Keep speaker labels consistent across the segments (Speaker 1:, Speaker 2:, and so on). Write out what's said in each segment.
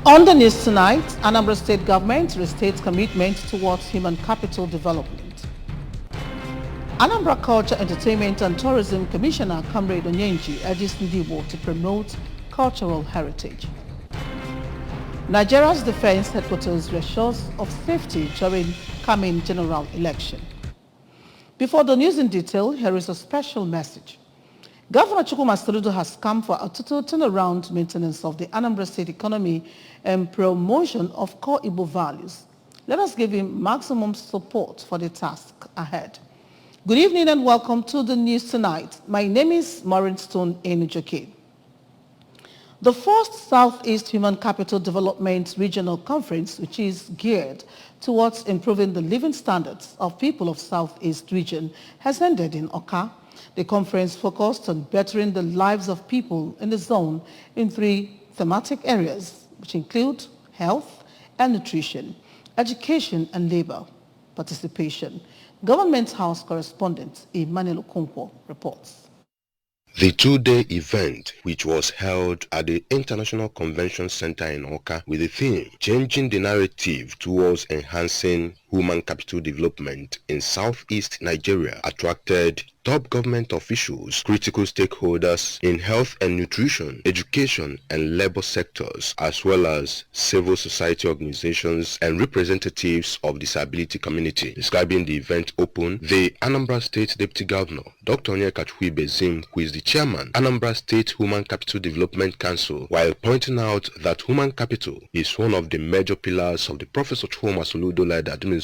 Speaker 1: On the news tonight, Anambra State government restates commitment towards human capital development. Anambra Culture, Entertainment and Tourism Commissioner Comrade Onyenji urges Ndibo to promote cultural heritage. Nigeria's defense headquarters reassures of safety during coming general election. Before the news in detail, here is a special message. Governor Chukwuma Soludo has come for a total turnaround maintenance of the Anambra State economy and promotion of core Igbo values. Let us give him maximum support for the task ahead. Good evening and welcome to the news tonight. My name is Maureen Stone Enujoke. The first Southeast Human Capital Development Regional Conference, which is geared towards improving the living standards of people of Southeast region, has ended in Oka. The conference focused on bettering the lives of people in the zone in 3 thematic areas, which include health and nutrition, education and labor participation. Government House correspondent Emmanuel Okonkwo reports.
Speaker 2: The 2-day event, which was held at the International Convention Center in Oka with the theme Changing the Narrative Towards Enhancing Human Capital Development in Southeast Nigeria, attracted top government officials, critical stakeholders in health and nutrition, education and labor sectors, as well as civil society organizations and representatives of disability community. Describing the event open, the Anambra State Deputy Governor, Dr. Onyeka Chukwuibezim, who is the chairman, Anambra State Human Capital Development Council, while pointing out that human capital is one of the major pillars of the Professor Chukwuma Soludo-led administration,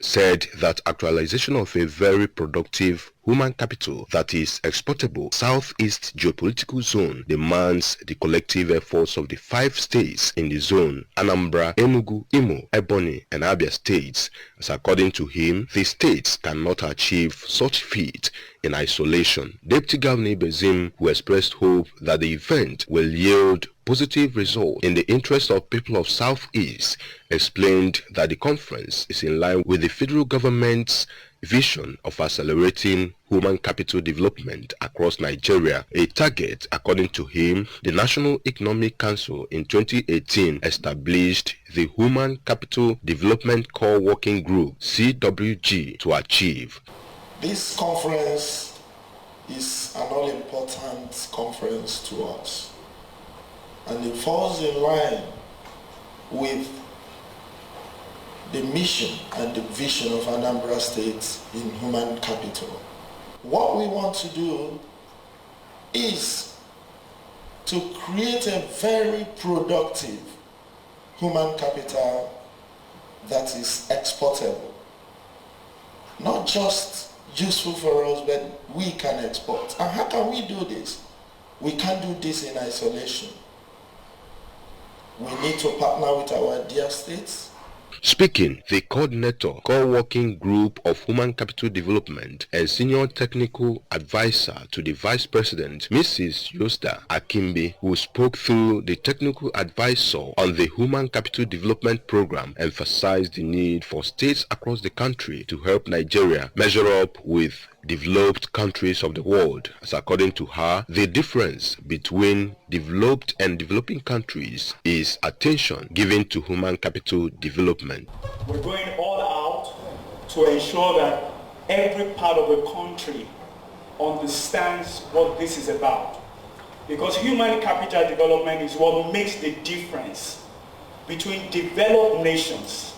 Speaker 2: said that actualization of a very productive human capital that is exportable Southeast geopolitical zone demands the collective efforts of the 5 states in the zone, Anambra, Enugu, Imo, Ebonyi, and Abia states, as according to him, the states cannot achieve such feat in isolation. Deputy Governor Ibezim, who expressed hope that the event will yield positive result in the interest of people of Southeast, explained that the conference is in line with the federal government's vision of accelerating human capital development across Nigeria, a target, according to him, the National Economic Council in 2018 established the Human Capital Development Core Working Group, CWG, to achieve.
Speaker 3: This conference is an all-important conference to us, and it falls in line with the mission and the vision of Anambra State in human capital. What we want to do is to create a very productive human capital that is exportable. Not just useful for us, but we can export. And how can we do this? We can't do this in isolation. We need to partner with our dear states.
Speaker 2: Speaking, the coordinator, core working group of human capital development and senior technical advisor to the vice president, Mrs. Yosta Akimbi, who spoke through the technical advisor on the human capital development program, emphasized the need for states across the country to help Nigeria measure up with developed countries of the world, as according to her, the difference between developed and developing countries is attention given to human capital development.
Speaker 4: We're going all out to ensure that every part of the country understands what this is about. Because human capital development is what makes the difference between developed nations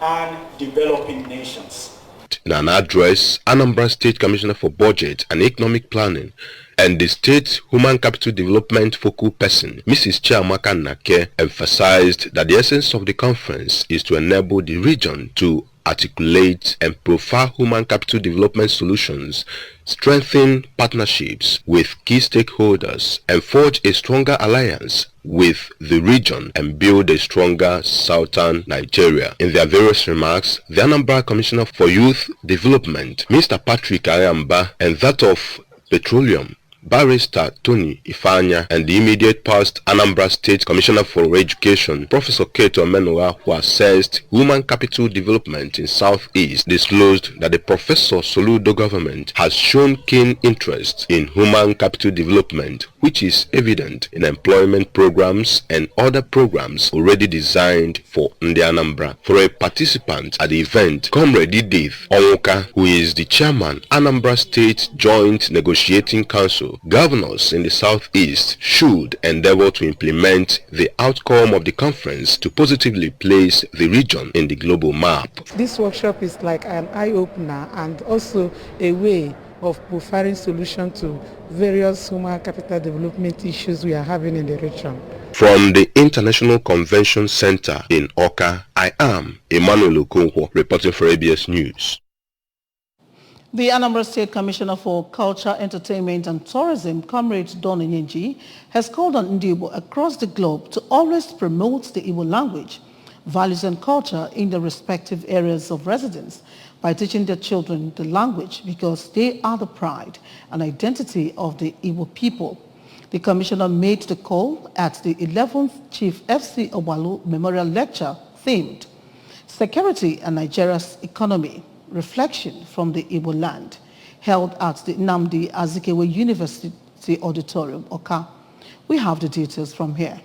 Speaker 4: and developing nations.
Speaker 2: In an address, Anambra State Commissioner for Budget and Economic Planning and the State Human Capital Development Focal Person, Mrs. Chiamaka Nake, emphasized that the essence of the conference is to enable the region to articulate and profile human capital development solutions, strengthen partnerships with key stakeholders, and forge a stronger alliance with the region and build a stronger southern Nigeria. In their various remarks, the Anambra Commissioner for Youth Development, Mr. Patrick Ayamba, and that of Petroleum, Barrister Tony Ifanya, and the immediate past Anambra State Commissioner for Education, Professor Keto Omenua, who assessed human capital development in Southeast, disclosed that the Professor Soludo government has shown keen interest in human capital development, which is evident in employment programs and other programs already designed for Ndi Anambra. For a participant at the event, Comrade Edith Onwuka, who is the chairman, Anambra State Joint Negotiating Council, governors in the Southeast should endeavor to implement the outcome of the conference to positively place the region in the global map.
Speaker 5: This workshop is like an eye-opener and also a way of providing solutions to various human capital development issues we are having in the region.
Speaker 2: From the International Convention Center in Awka, I am Emmanuel Okonkwo reporting for ABS News.
Speaker 1: The Anambra State Commissioner for Culture, Entertainment and Tourism, Comrade Don Nyenji, has called on Ndi Igbo across the globe to always promote the Igbo language, values and culture in their respective areas of residence by teaching their children the language because they are the pride and identity of the Igbo people. The Commissioner made the call at the 11th Chief F.C. Obalu Memorial Lecture themed Security and Nigeria's Economy, Reflection from the Igbo Land, held at the Nnamdi Azikiwe University Auditorium, Awka. We have the details from here.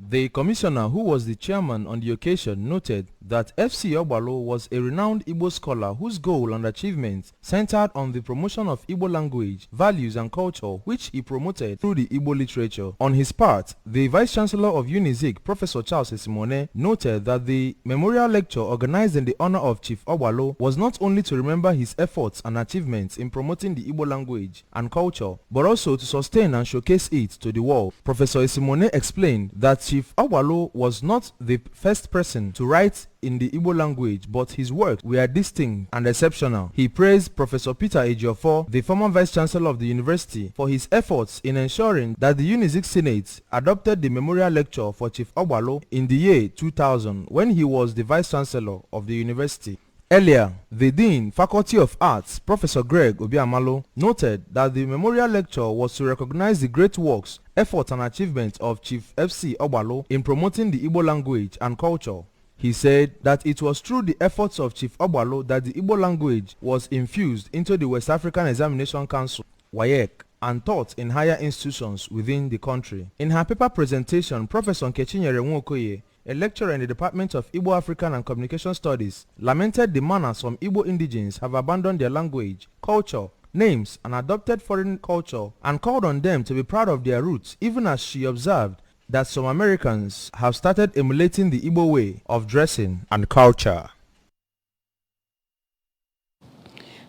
Speaker 6: The commissioner, who was the chairman on the occasion, noted that FC Ogbalo was a renowned Igbo scholar whose goal and achievements centered on the promotion of Igbo language, values and culture, which he promoted through the Igbo literature. On his part, the Vice-Chancellor of UNIZIK, Professor Charles Esimone, noted that the memorial lecture organized in the honor of Chief Ogbalo was not only to remember his efforts and achievements in promoting the Igbo language and culture, but also to sustain and showcase it to the world. Professor Esimone explained that Chief Ogbalo was not the first person to write in the Igbo language, but his works were distinct and exceptional. He praised Professor Peter Ejiofor, the former Vice-Chancellor of the university, for his efforts in ensuring that the UNIZIK Senate adopted the memorial lecture for Chief Ogbalo in the year 2000 when he was the Vice-Chancellor of the university. Earlier, the Dean, Faculty of Arts, Professor Greg Obiamalo, noted that the memorial lecture was to recognize the great works, efforts and achievements of Chief FC Ogbalo in promoting the Igbo language and culture. He said that it was through the efforts of Chief Ogbalo that the Igbo language was infused into the West African Examination Council, WAEC, and taught in higher institutions within the country. In her paper presentation, Professor Nkechinyere Nwokoye, a lecturer in the Department of Igbo African and Communication Studies, lamented the manner some Igbo indigenes have abandoned their language, culture, names, and adopted foreign culture, and called on them to be proud of their roots, even as she observed that some Americans have started emulating the Igbo way of dressing and culture.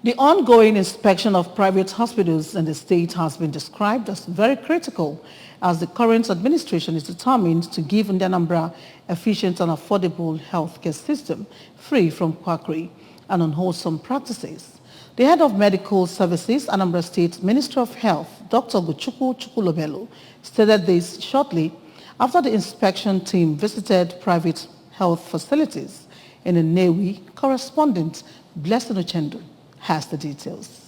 Speaker 1: The ongoing inspection of private hospitals in the state has been described as very critical, as the current administration is determined to give Ndi Anambra efficient and affordable healthcare system free from quackery and unwholesome practices. The head of medical services, Anambra State Minister of Health, Dr. Gochukwu Chukwulobelu, stated this shortly after the inspection team visited private health facilities in Nnewi. Correspondent Blessing Uchendu has the details.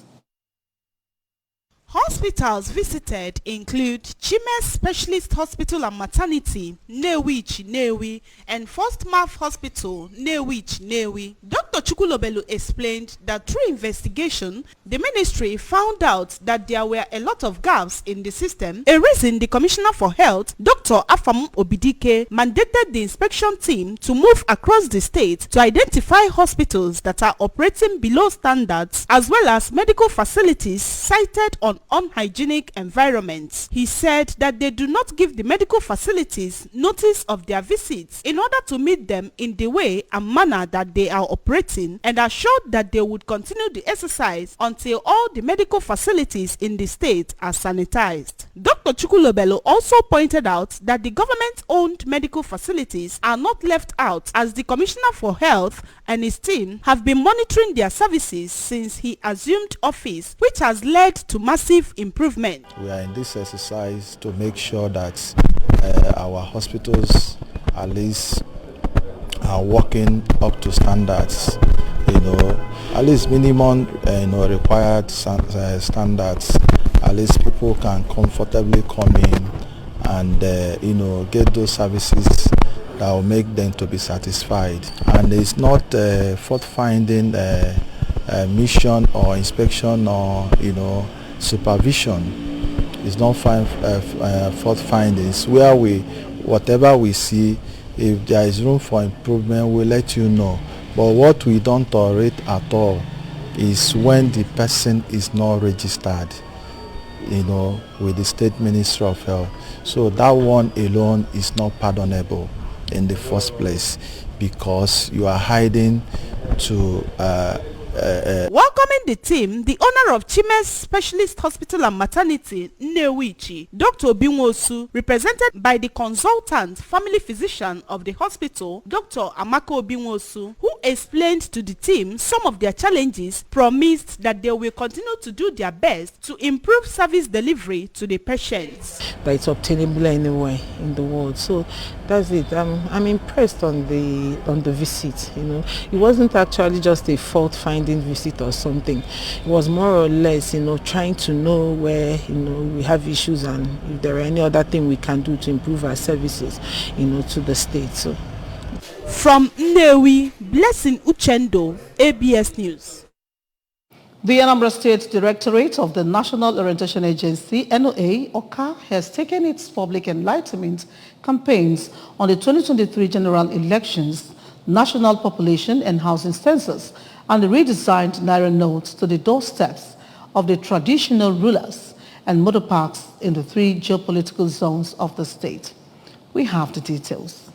Speaker 7: Hospitals visited include Chimes Specialist Hospital and Maternity, Nnewi, and First Math Hospital, Nnewi. Dr. Chukwulobelu explained that through investigation, the ministry found out that there were a lot of gaps in the system, a reason the Commissioner for Health, Dr. Afam Obidike, mandated the inspection team to move across the state to identify hospitals that are operating below standards, as well as medical facilities cited on unhygienic environments. He said that they do not give the medical facilities notice of their visits in order to meet them in the way and manner that they are operating, and assured that they would continue the exercise until all the medical facilities in the state are sanitized. Dr. Chukwulobelu also pointed out that the government-owned medical facilities are not left out, as the Commissioner for Health and his team have been monitoring their services since he assumed office, which has led to massive improvement.
Speaker 8: We are in this exercise to make sure that our hospitals at least are working up to standards, at least minimum required standards, at least people can comfortably come in and get those services that will make them to be satisfied. And it's not a fault-finding mission or inspection or supervision. It's not fault-finding. It's where whatever we see, if there is room for improvement, we'll let you know. But what we don't tolerate at all is when the person is not registered, with the State Ministry of Health. So that one alone is not pardonable in the first place, because you are hiding to
Speaker 7: welcoming the team, the owner of Chimes Specialist Hospital and Maternity, Nnewi, Dr. Obinwosu, represented by the consultant family physician of the hospital, Dr. Amaka Obinwosu, who explained to the team some of their challenges, promised that they will continue to do their best to improve service delivery to the patients.
Speaker 5: That it's obtainable anywhere in the world. So that's it. I'm impressed on the visit. It wasn't actually just a fault finding visit or something. It was more or less, trying to know where, we have issues and if there are any other thing we can do to improve our services, to the state. So,
Speaker 7: from Nnewi, Blessing Uchendo, ABS News.
Speaker 1: The Anambra State Directorate of the National Orientation Agency, NOA, OCA, has taken its public enlightenment campaigns on the 2023 general elections, national population and housing census, and the redesigned Naira notes to the doorsteps of the traditional rulers and motor parks in the 3 geopolitical zones of the state. We have the details.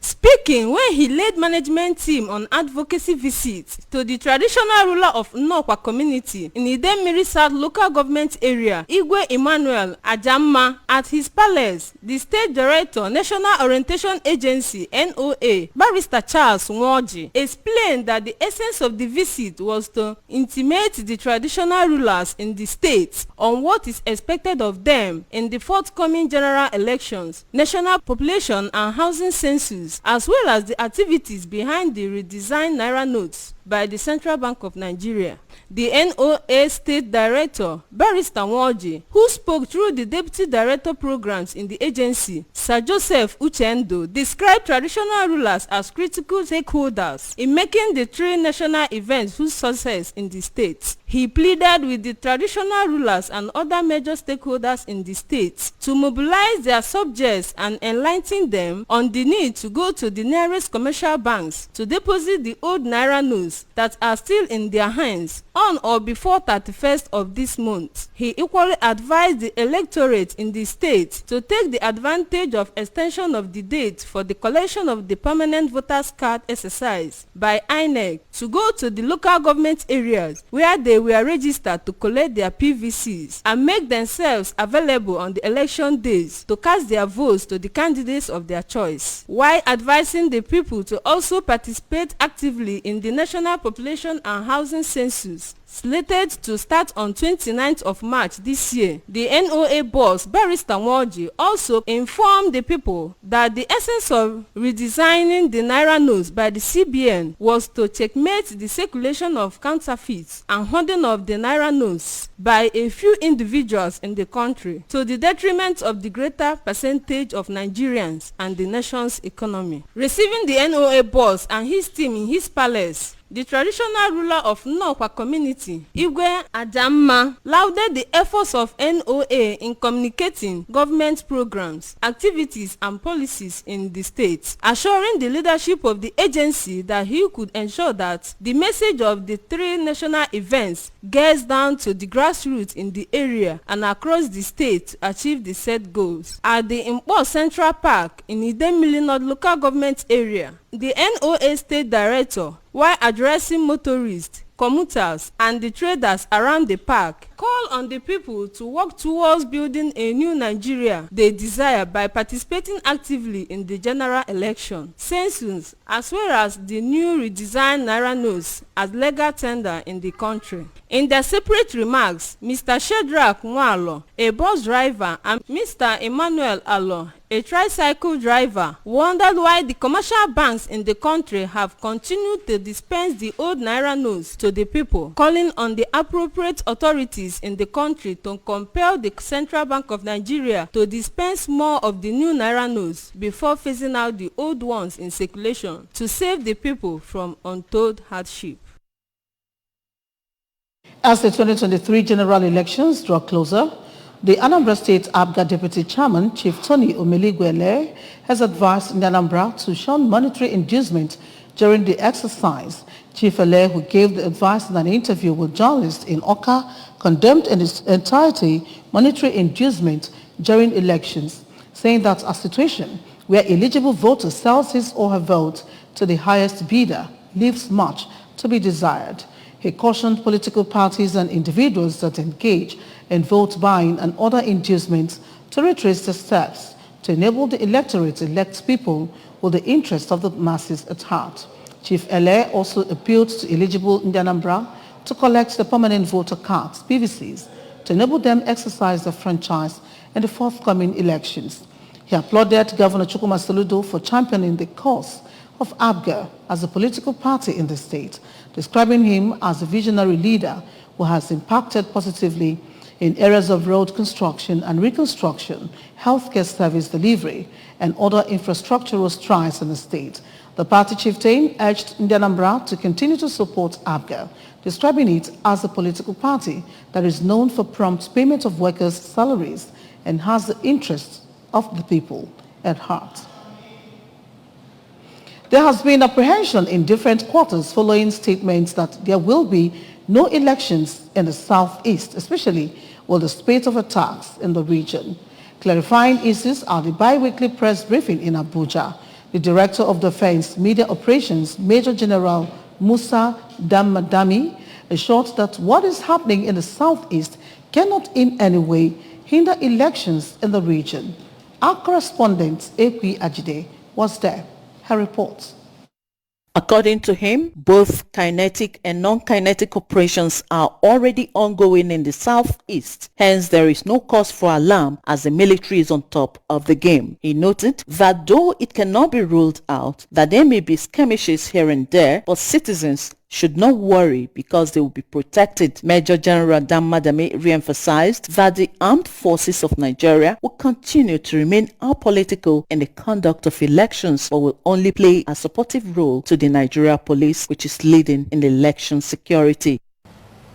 Speaker 9: Speaking when he led management team on advocacy visits to the traditional ruler of Nnokwa community in Idemiri South local government area, Igwe Emmanuel Ajamma, at his palace, the State Director, National Orientation Agency, NOA, Barrister Charles Nwoji, explained that the essence of the visit was to intimate the traditional rulers in the state on what is expected of them in the forthcoming general elections, national population and housing census, as well as the activities behind the redesigned Naira notes by the Central Bank of Nigeria. The NOA State Director, Barrister Nwoji, who spoke through the Deputy Director Programs in the agency, Sir Joseph Uchendo, described traditional rulers as critical stakeholders in making the 3 national events whose success in the state. He pleaded with the traditional rulers and other major stakeholders in the state to mobilize their subjects and enlighten them on the need to go to the nearest commercial banks to deposit the old Naira notes that are still in their hands on or before 31st of this month. He equally advised the electorate in the state to take the advantage of extension of the date for the collection of the permanent voters card exercise by INEC to go to the local government areas where they were registered to collect their PVCs and make themselves available on the election days to cast their votes to the candidates of their choice, while advising the people to also participate actively in the national population and housing census slated to start on 29th of March this year. The NOA boss, Barrister Nwoji, also informed the people that the essence of redesigning the Naira notes by the CBN was to checkmate the circulation of counterfeits and hoarding of the Naira notes by a few individuals in the country, to the detriment of the greater percentage of Nigerians and the nation's economy. Receiving the NOA boss and his team in his palace, the traditional ruler of Nnokwa community, Igwe Ajamma, lauded the efforts of NOA in communicating government programs, activities and policies in the state, assuring the leadership of the agency that he could ensure that the message of the 3 national events gets down to the grassroots in the area and across the state to achieve the set goals. At the Impo Central Park in Idemili North local government area, the NOA State Director, while addressing motorists, commuters, and the traders around the park, call on the people to work towards building a new Nigeria they desire by participating actively in the general election, census, as well as the new redesigned Naira notes as legal tender in the country. In their separate remarks, Mr. Shedrack Nwalo, a bus driver, and Mr. Emmanuel Alo, a tricycle driver, wondered why the commercial banks in the country have continued to dispense the old Naira notes to the people, calling on the appropriate authorities authorities in the country to compel the Central Bank of Nigeria to dispense more of the new naira notes before phasing out the old ones in circulation to save the people from untold hardship.
Speaker 1: As the 2023 general elections draw closer, the Anambra State APGA Deputy Chairman, Chief Tony Omeligwele, has advised Anambra to shun monetary inducement during the exercise. Chief Ele, who gave the advice in an interview with journalists in Oka, condemned in its entirety monetary inducement during elections, saying that a situation where eligible voter sells his or her vote to the highest bidder leaves much to be desired. He cautioned political parties and individuals that engage in vote buying and other inducements to retrace their steps to enable the electorate to elect people with the interests of the masses at heart. Chief Ele also appealed to eligible Anambra to collect the permanent voter cards, PVCs, to enable them exercise their franchise in the forthcoming elections. He applauded Governor Chukwuma Soludo for championing the cause of APGA as a political party in the state, describing him as a visionary leader who has impacted positively in areas of road construction and reconstruction, healthcare service delivery, and other infrastructural strides in the state. The party chieftain urged Anambra to continue to support APGA, describing it as a political party that is known for prompt payment of workers' salaries and has the interests of the people at heart. There has been apprehension in different quarters following statements that there will be no elections in the southeast, especially with the spate of attacks in the region. Clarifying issues at the bi-weekly press briefing in Abuja, the Director of Defense Media Operations, Major General Musa Damadami, assured that what is happening in the southeast cannot in any way hinder elections in the region. Our correspondent, Ekwi Ajide, was there. Her reports.
Speaker 10: According to him, both kinetic and non-kinetic operations are already ongoing in the southeast. Hence, there is no cause for alarm as the military is on top of the game. He noted that though it cannot be ruled out that there may be skirmishes here and there, but citizens should not worry because they will be protected. Major General Damadami re-emphasized that the armed forces of Nigeria will continue to remain apolitical in the conduct of elections, but will only play a supportive role to the Nigeria police, which is leading in election security.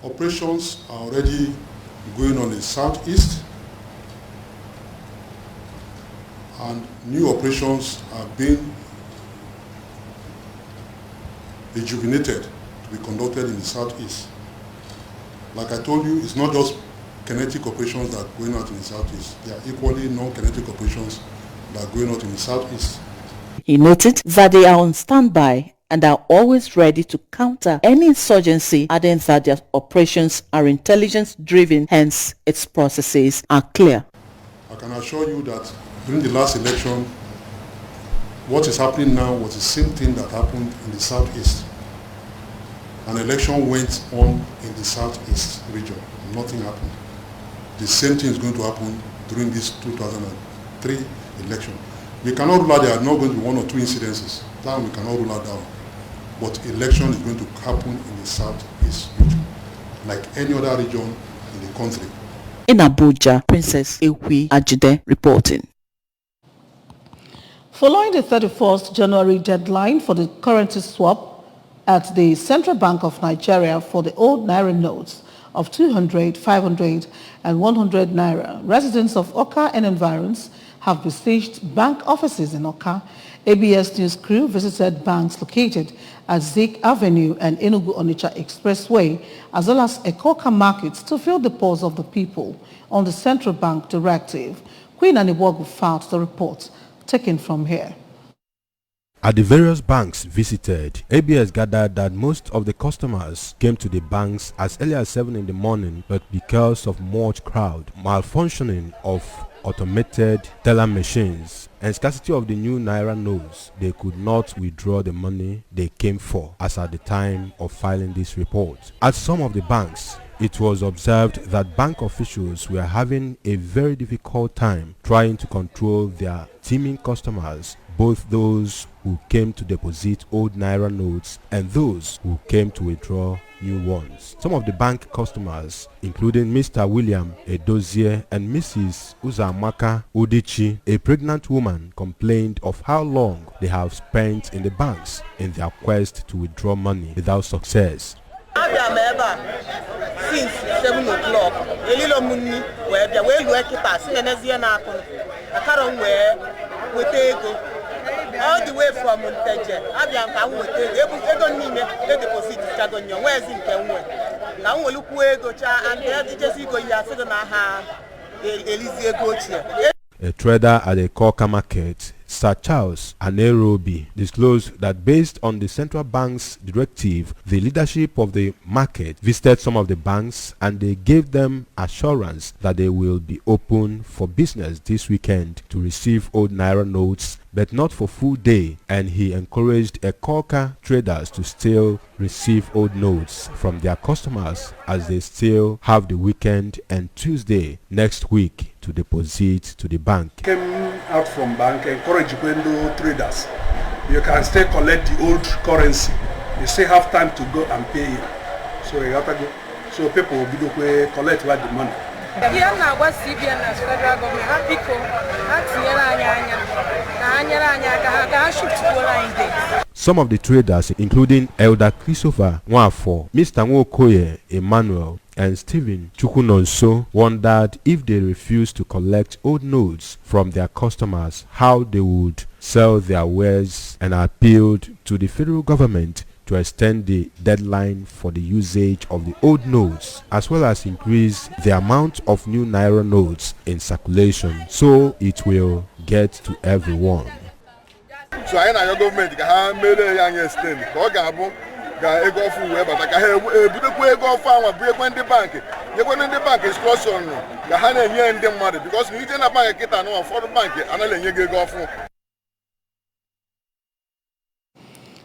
Speaker 11: Operations are already going on in the southeast, and new operations are being rejuvenated to be conducted in the southeast. Like I told you, it's not just kinetic operations that are going out in the southeast. There are equally non-kinetic operations that are going out in the southeast.
Speaker 10: He noted that they are on standby and are always ready to counter any insurgency, adding that their operations are intelligence-driven, hence its processes are clear.
Speaker 11: I can assure you that during the last election, what is happening now was the same thing that happened in the southeast. An election went on in the southeast region. Nothing happened. The same thing is going to happen during this 2003 election. We cannot rule out there are not going to be one or two incidences. That we cannot rule out down. But election is going to happen in the southeast region, like any other region in the country.
Speaker 10: In Abuja, Princess Ekwi Ajide reporting.
Speaker 1: Following the 31st January deadline for the currency swap at the Central Bank of Nigeria for the old Naira notes of 200, 500 and 100 Naira, residents of Oka and environs have besieged bank offices in Oka. ABS News crew visited banks located at Zik Avenue and Enugu-Onitsha Expressway, as well as Ekoka markets to fill the pulse of the people on the Central Bank directive. Queen Aniwogu filed the report taken from here.
Speaker 6: At the various banks visited, ABS gathered that most of the customers came to the banks as early as 7 in the morning, but because of much crowd, malfunctioning of automated teller machines and scarcity of the new Naira notes, they could not withdraw the money they came for as at the time of filing this report. At some of the banks, It was observed that bank officials were having a very difficult time trying to control their teeming customers, both those who came to deposit old naira notes and those who came to withdraw new ones. Some of the bank customers, including Mr. William Edozie and Mrs. Uzamaka Udichi, a pregnant woman, complained of how long they have spent in the banks in their quest to withdraw money without success.
Speaker 12: Since 7 o'clock, all the way from Monteje, Abiam Ego Nime, they deposit Chagonyo, where's in Kenwe. Now we look where go cha and the just go Yasidana Elise Gochi.
Speaker 6: A trader at a Korka market, Sir Charles Anerobi, disclosed that based on the central bank's directive, the leadership of the market visited some of the banks and they gave them assurance that they will be open for business this weekend to receive old naira notes, but not for full day, and he encouraged Korka traders to still receive old notes from their customers as they still have the weekend and Tuesday next week to deposit to the bank.
Speaker 13: Came out from bank, encourage Kwendo traders. You can still collect the old currency. You still have time to go and pay it. So you have to go. So people will be able to collect what the money.
Speaker 14: Here now what CBN as federal government have people
Speaker 6: Some of the traders, including Elder Christopher Nwafo, Mr. Nwokoye Emmanuel, and Stephen Chukunonso, wondered if they refused to collect old notes from their customers, how they would sell their wares, and appealed to the federal government to extend the deadline for the usage of the old notes, as well as increase the amount of new naira notes in circulation so it will get to everyone.
Speaker 15: So I know government can made a young extent. Go ego fu we but ka budo ego fa wa break when the bank. You go in the bank is close on. Ga ha na nye ndị mmadụ because we dey na bank kita no for the bank anale nye ego fu.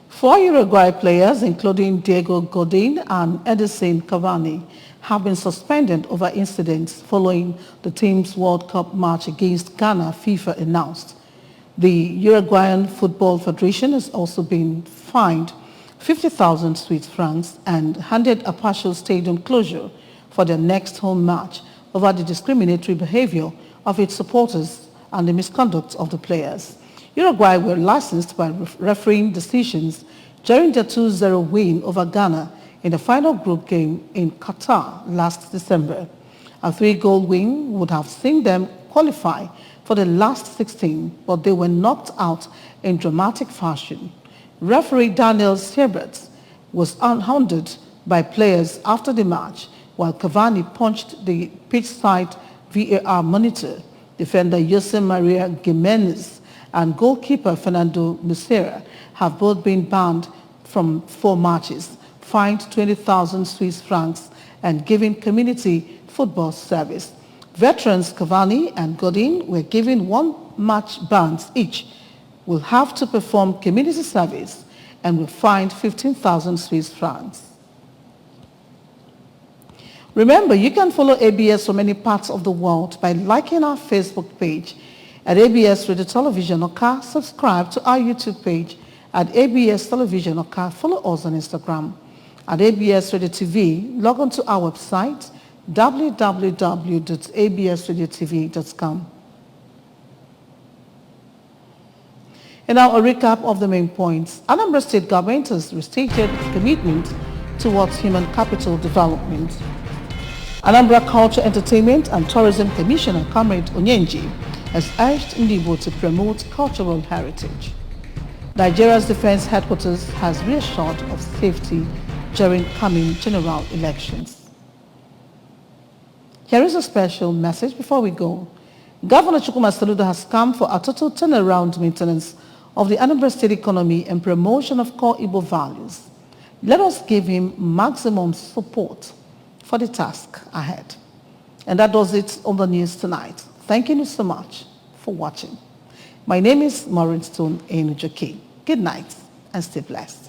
Speaker 1: 4 Uruguay players, including Diego Godin and Edison Cavani, have been suspended over incidents following the team's World Cup match against Ghana, FIFA announced. The Uruguayan Football Federation has also been fined 50,000 Swiss francs and handed a partial stadium closure for their next home match over the discriminatory behavior of its supporters and the misconduct of the players. Uruguay were licensed by refereeing decisions during their 2-0 win over Ghana in the final group game in Qatar last December. A 3-goal win would have seen them qualify for the last 16, but they were knocked out in dramatic fashion. Referee Daniel Sieberts was unhounded by players after the match, while Cavani punched the pitch-side VAR monitor. Defender Jose Maria Gimenez and goalkeeper Fernando Muslera have both been banned from 4 matches, fined 20,000 Swiss francs, and given community football service. Veterans Cavani and Godin were given 1-match bans each, will have to perform community service, and were fined 15,000 Swiss francs. Remember, you can follow ABS from many parts of the world by liking our Facebook page at ABS Radio Television Oka, subscribe to our YouTube page at ABS Television Oka, follow us on Instagram at ABS Radio TV, log on to our website www.absradiotv.com. And now a recap of the main points. Anambra State government has restated commitment towards human capital development. Anambra Culture, Entertainment and Tourism Commissioner Comrade Onyenji has urged Ndibo to promote cultural heritage. Nigeria's defense headquarters has reassured of safety during coming general elections. Here is a special message before we go. Governor Chukwuma Soludo has come for a total turnaround maintenance of the Anambra State economy and promotion of core Igbo values. Let us give him maximum support for the task ahead. And that does it on the news tonight. Thank you so much for watching. My name is Maureen Stone Enujoke. Good night and stay blessed.